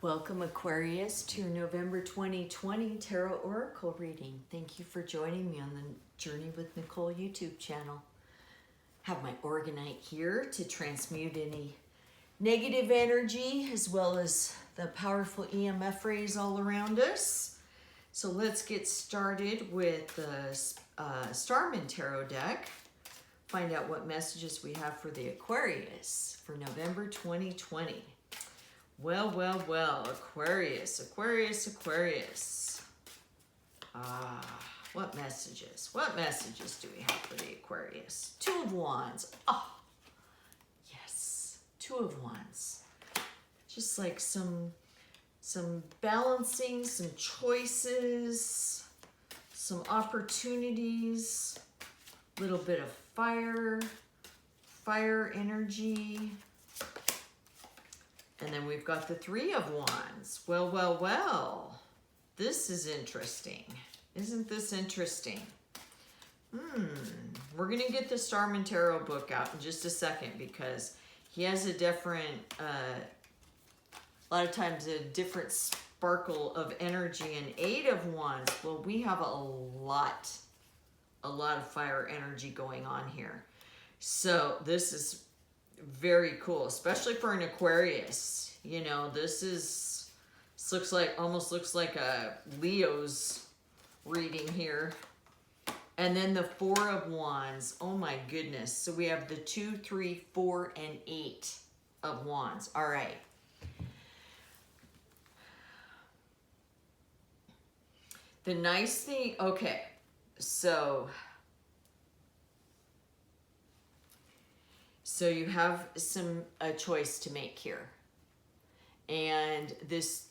Welcome, Aquarius, to your November 2020 Tarot Oracle reading. Thank you for joining me on the Journey with Nicole YouTube channel. Have my Organite here to transmute any negative energy as well as the powerful EMF rays all around us. So let's get started with the Starman Tarot deck. Find out what messages we have for the Aquarius for November 2020. Well, Aquarius. What messages? What messages do we have for the Aquarius? Two of Wands. Oh, yes. Two of Wands. Just like some balancing, some choices, some opportunities, a little bit of fire energy. And then we've got the Three of Wands. Well. This is interesting. Isn't this interesting? We're going to get the Starman Tarot book out in just a second because he has a different, a lot of times a different sparkle of energy. And Eight of Wands, well, we have a lot of fire energy going on here. So this is very cool, especially for an Aquarius. You know, this almost looks like a Leo's reading here. And then the Four of Wands. Oh my goodness. So we have the 2, 3, 4, and 8 of Wands. All right. The nice thing, okay, so you have a choice to make here. And this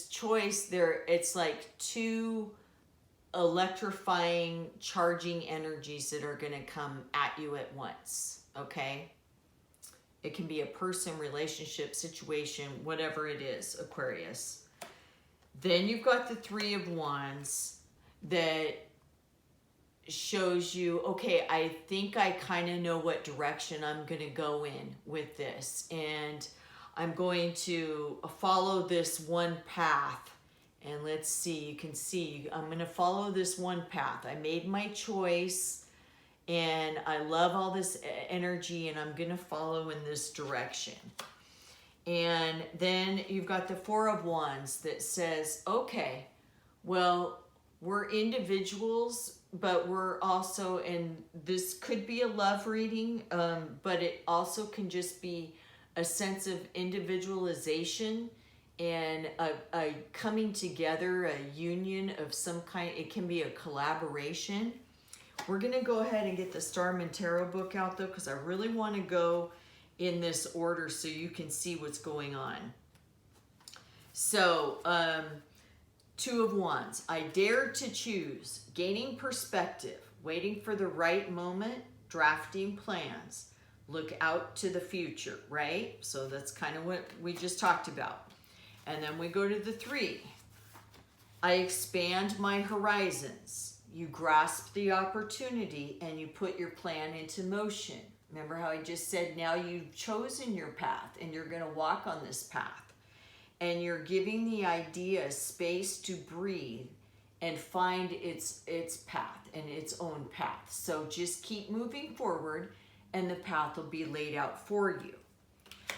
choice there, it's like two electrifying, charging energies that are going to come at you at once, okay? It can be a person, relationship, situation, whatever it is, Aquarius. Then you've got the Three of Wands that shows you, okay, I think I kind of know what direction I'm going to go in with this. And I'm going to follow this one path. And let's see, you can see, I'm going to follow this one path. I made my choice and I love all this energy and I'm going to follow in this direction. And then you've got the Four of Wands that says, okay, well, we're individuals, but we're also, and this could be a love reading, but it also can just be a sense of individualization and a coming together, a union of some kind. It can be a collaboration. We're going to go ahead and get the Starman Tarot book out though, because I really want to go in this order so you can see what's going on. So, Two of Wands, I dare to choose, gaining perspective, waiting for the right moment, drafting plans, look out to the future, right? So that's kind of what we just talked about. And then we go to the Three. I expand my horizons. You grasp the opportunity and you put your plan into motion. Remember how I just said, now you've chosen your path and you're going to walk on this path. And you're giving the idea space to breathe and find its path and its own path. So just keep moving forward and the path will be laid out for you.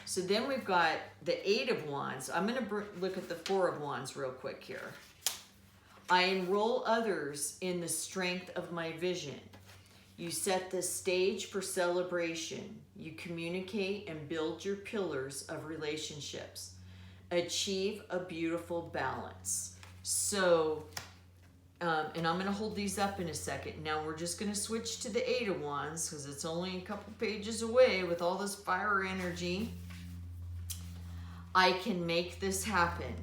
So then we've got the Eight of Wands. I'm going to look at the Four of Wands real quick here. I enroll others in the strength of my vision. You set the stage for celebration. You communicate and build your pillars of relationships. Achieve a beautiful balance. So, and I'm going to hold these up in a second. Now we're just going to switch to the Eight of Wands because it's only a couple pages away with all this fire energy. I can make this happen.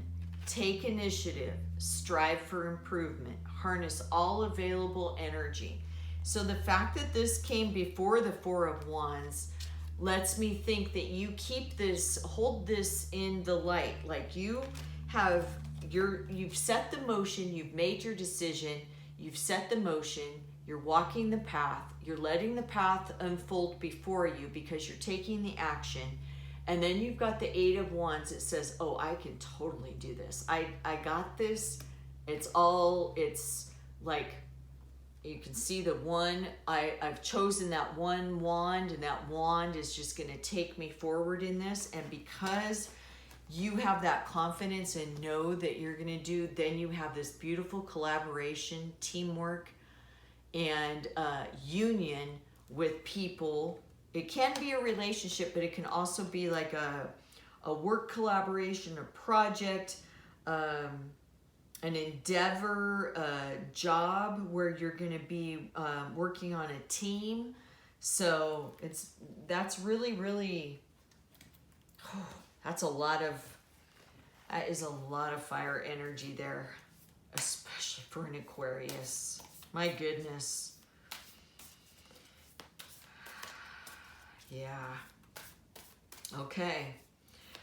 Take initiative. Strive for improvement. Harness all available energy. So the fact that this came before the Four of Wands lets me think that you keep this, hold this in the light. Like you've set the motion, you've made your decision, you've set the motion, you're walking the path, you're letting the path unfold before you because you're taking the action. And then you've got the Eight of Wands. It says, oh, I can totally do this. I got this. It's like, you can see the one, I've chosen that one wand, and that wand is just going to take me forward in this. And because you have that confidence and know that you're going to do, then you have this beautiful collaboration, teamwork, and union with people. It can be a relationship, but it can also be like a work collaboration, a project, an endeavor, a job where you're going to be working on a team. So that's really, really, that is a lot of fire energy there, especially for an Aquarius. My goodness. Yeah. Okay.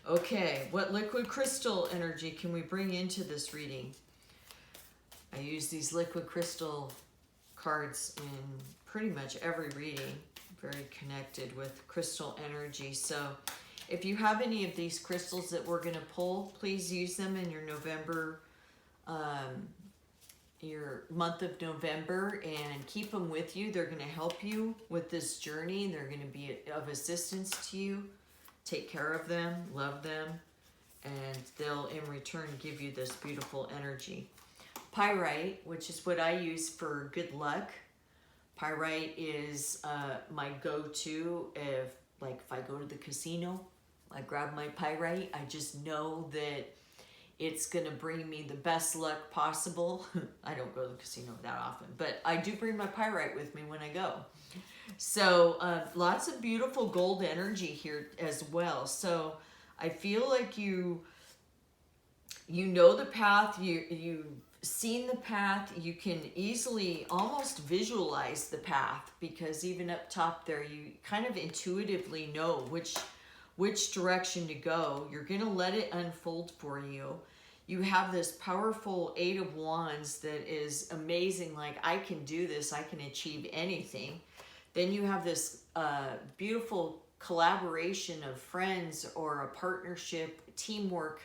Okay. What liquid crystal energy can we bring into this reading? I use these liquid crystal cards in pretty much every reading. Very connected with crystal energy. So if you have any of these crystals that we're going to pull, please use them in your your month of November, and keep them with you. They're going to help you with this journey. They're going to be of assistance to you. Take care of them, love them, and they'll in return give you this beautiful energy. Pyrite, which is what I use for good luck. Pyrite is my go-to if I go to the casino, I grab my pyrite. I just know that it's going to bring me the best luck possible. I don't go to the casino that often, but I do bring my pyrite with me when I go. So lots of beautiful gold energy here as well. So I feel like you know the path, you've seen the path, you can easily almost visualize the path, because even up top there, you kind of intuitively know which direction to go. You're going to let it unfold for you. You have this powerful Eight of Wands that is amazing. Like, I can do this. I can achieve anything. Then you have this beautiful collaboration of friends or a partnership, teamwork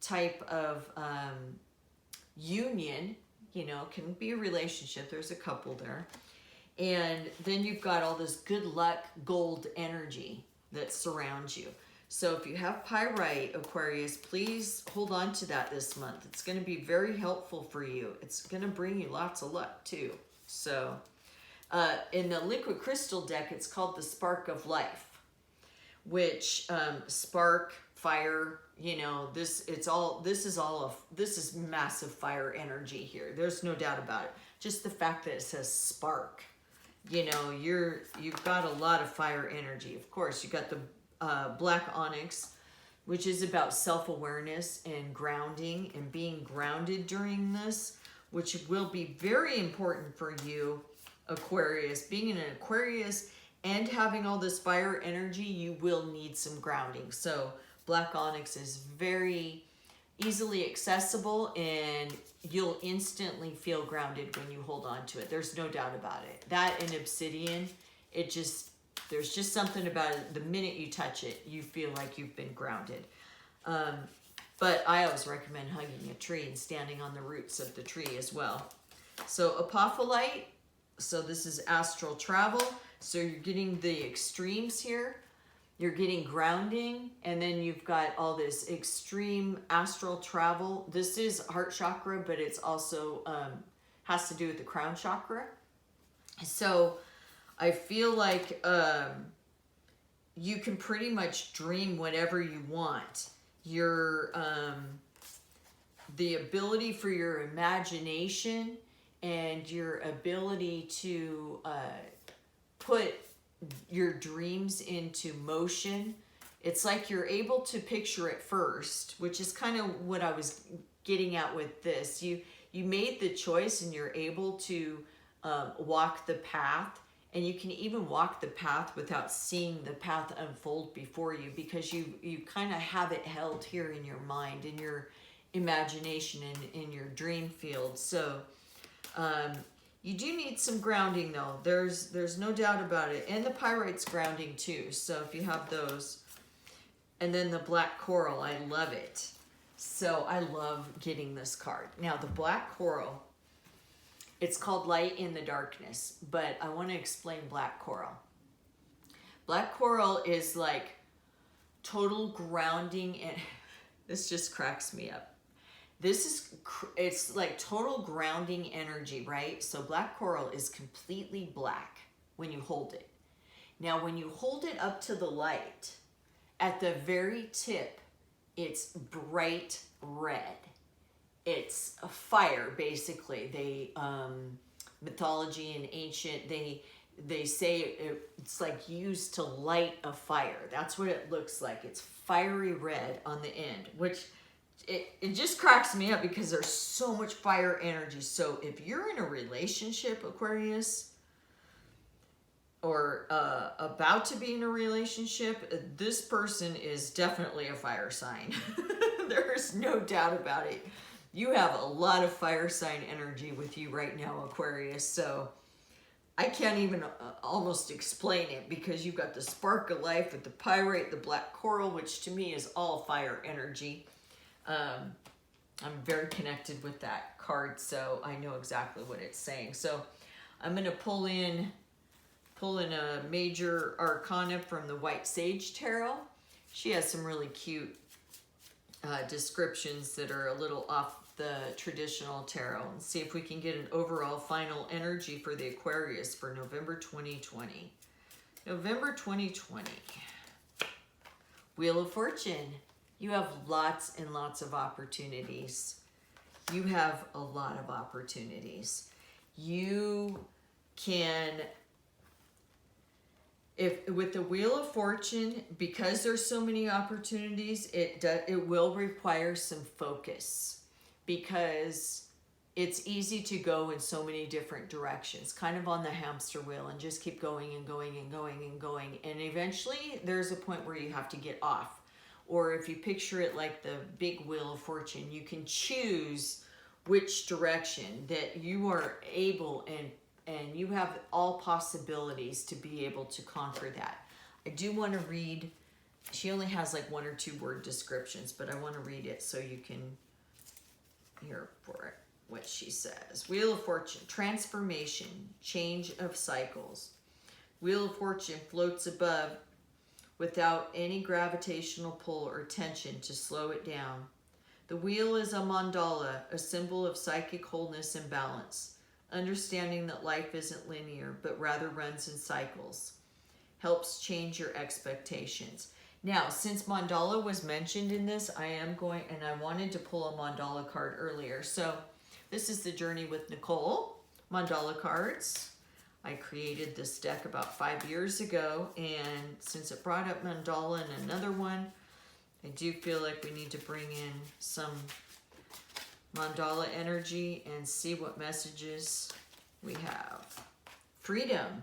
type of union. You know, can be a relationship. There's a couple there. And then you've got all this good luck gold energy that surrounds you. So if you have pyrite, Aquarius, please hold on to that this month. It's going to be very helpful for you. It's going to bring you lots of luck too. So in the liquid crystal deck, it's called the Spark of Life, which spark, fire, you know, this is massive fire energy here. There's no doubt about it. Just the fact that it says spark, you know, you've got a lot of fire energy. Of course, you got the black onyx, which is about self-awareness and grounding and being grounded during this, which will be very important for you, Aquarius. Being an Aquarius and having all this fire energy, you will need some grounding. So black onyx is very easily accessible, and you'll instantly feel grounded when you hold on to it. There's no doubt about it. That and obsidian, there's just something about it. The minute you touch it, you feel like you've been grounded. But I always recommend hugging a tree and standing on the roots of the tree as well. So apophyllite, so this is astral travel. So you're getting the extremes here. You're getting grounding, and then you've got all this extreme astral travel. This is heart chakra, but it's also has to do with the crown chakra. So I feel like you can pretty much dream whatever you want. The ability for your imagination and your ability to put your dreams into motion. It's like you're able to picture it first, which is kind of what I was getting at with this. You made the choice, and you're able to walk the path. And you can even walk the path without seeing the path unfold before you, because you kind of have it held here in your mind, in your imagination, and in your dream field. So you do need some grounding though. There's no doubt about it. And the pyrite's grounding too. So if you have those. And then the black coral, I love it. So I love getting this card. Now the black coral, it's called Light in the Darkness, but I want to explain black coral. Black coral is like total grounding, and this just cracks me up. It's like total grounding energy, right? So black coral is completely black when you hold it. Now when you hold it up to the light, at the very tip, it's bright red. It's a fire, basically. They mythology and ancient, they say it's like used to light a fire. That's what it looks like. It's fiery red on the end, which it just cracks me up because there's so much fire energy. So if you're in a relationship, Aquarius, or about to be in a relationship, this person is definitely a fire sign. There's no doubt about it. You have a lot of fire sign energy with you right now, Aquarius. So I can't even almost explain it, because you've got the spark of life with the pyrite, the black coral, which to me is all fire energy. I'm very connected with that card, so I know exactly what it's saying. So I'm going to pull in a major arcana from the White Sage Tarot. She has some really cute descriptions that are a little off the traditional tarot, and see if we can get an overall final energy for the Aquarius for November 2020. November 2020. Wheel of Fortune. You have lots and lots of opportunities. You have a lot of opportunities. You can, with the Wheel of Fortune, because there's so many opportunities, it will require some focus, because it's easy to go in so many different directions, kind of on the hamster wheel, and just keep going and going and going and going. And eventually there's a point where you have to get off. Or if you picture it like the big Wheel of Fortune, you can choose which direction that you are able, and you have all possibilities to be able to conquer that. I do want to read, she only has like 1 or 2 word descriptions, but I want to read it so you can hear for it, what she says. Wheel of Fortune, transformation, change of cycles. Wheel of Fortune floats above without any gravitational pull or tension to slow it down. The wheel is a mandala, a symbol of psychic wholeness and balance, understanding that life isn't linear, but rather runs in cycles. Helps change your expectations. Now, since mandala was mentioned in this, I wanted to pull a mandala card earlier. So this is the Journey with Nicole mandala cards. I created this deck about 5 years ago, and since it brought up mandala and another one, I do feel like we need to bring in some mandala energy and see what messages we have. Freedom,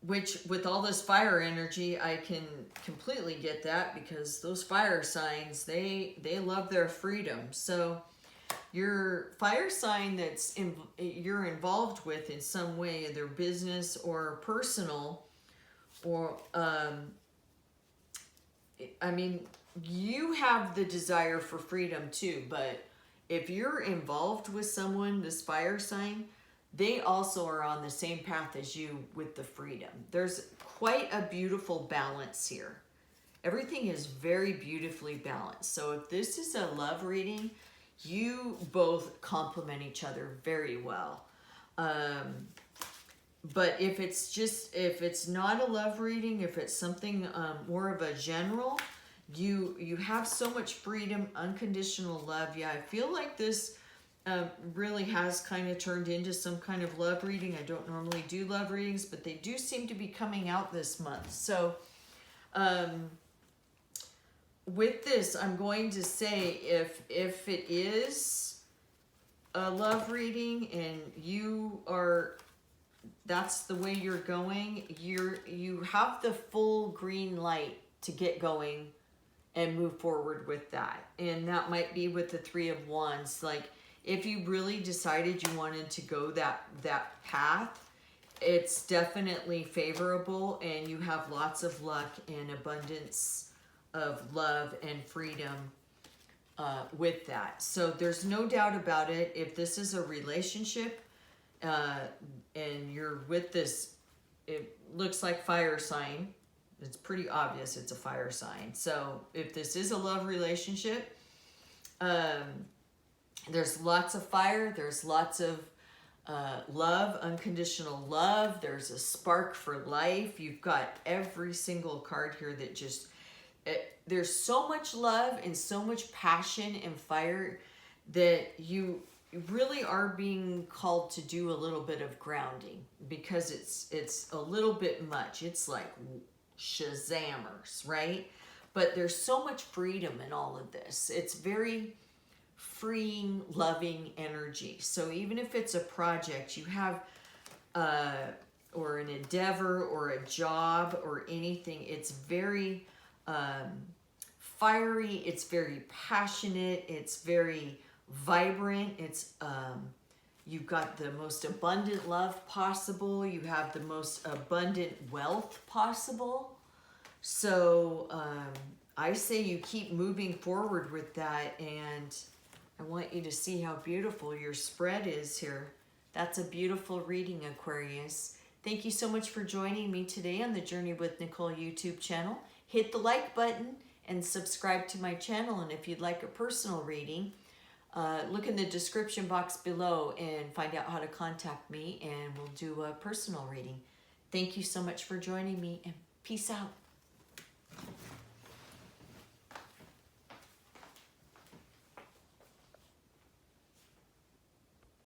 which with all this fire energy, I can completely get that, because those fire signs, they love their freedom. So your fire sign you're involved with in some way, either business or personal, or I mean, you have the desire for freedom too, but if you're involved with someone, this fire sign, they also are on the same path as you with the freedom. There's quite a beautiful balance here. Everything is very beautifully balanced. So if this is a love reading, you both complement each other very well. But if it's not a love reading, if it's something more of a general, you have so much freedom, unconditional love. Yeah, I feel like this really has kind of turned into some kind of love reading. I don't normally do love readings, but they do seem to be coming out this month. So with this, I'm going to say if it is a love reading and that's the way you're going, you have the full green light to get going and move forward with that. And that might be with the 3 of Wands. Like, if you really decided you wanted to go that path, it's definitely favorable, and you have lots of luck and abundance of love and freedom with that. So there's no doubt about it. If this is a relationship and you're with this, it looks like fire sign. It's pretty obvious it's a fire sign. So if this is a love relationship, there's lots of fire. There's lots of love, unconditional love. There's a spark for life. You've got every single card here that just, there's so much love and so much passion and fire that you really are being called to do a little bit of grounding, because it's a little bit much. It's like Shazammers, right? But there's so much freedom in all of this. It's very freeing, loving energy. So even if it's a project you have, or an endeavor or a job or anything, it's very fiery, it's very passionate, it's very vibrant. It's you've got the most abundant love possible. You have the most abundant wealth possible. So I say you keep moving forward with that, and I want you to see how beautiful your spread is here. That's a beautiful reading, Aquarius. Thank you so much for joining me today on the Journey with Nicole YouTube channel. Hit the like button and subscribe to my channel. And if you'd like a personal reading, look in the description box below and find out how to contact me, and we'll do a personal reading. Thank you so much for joining me, and peace out.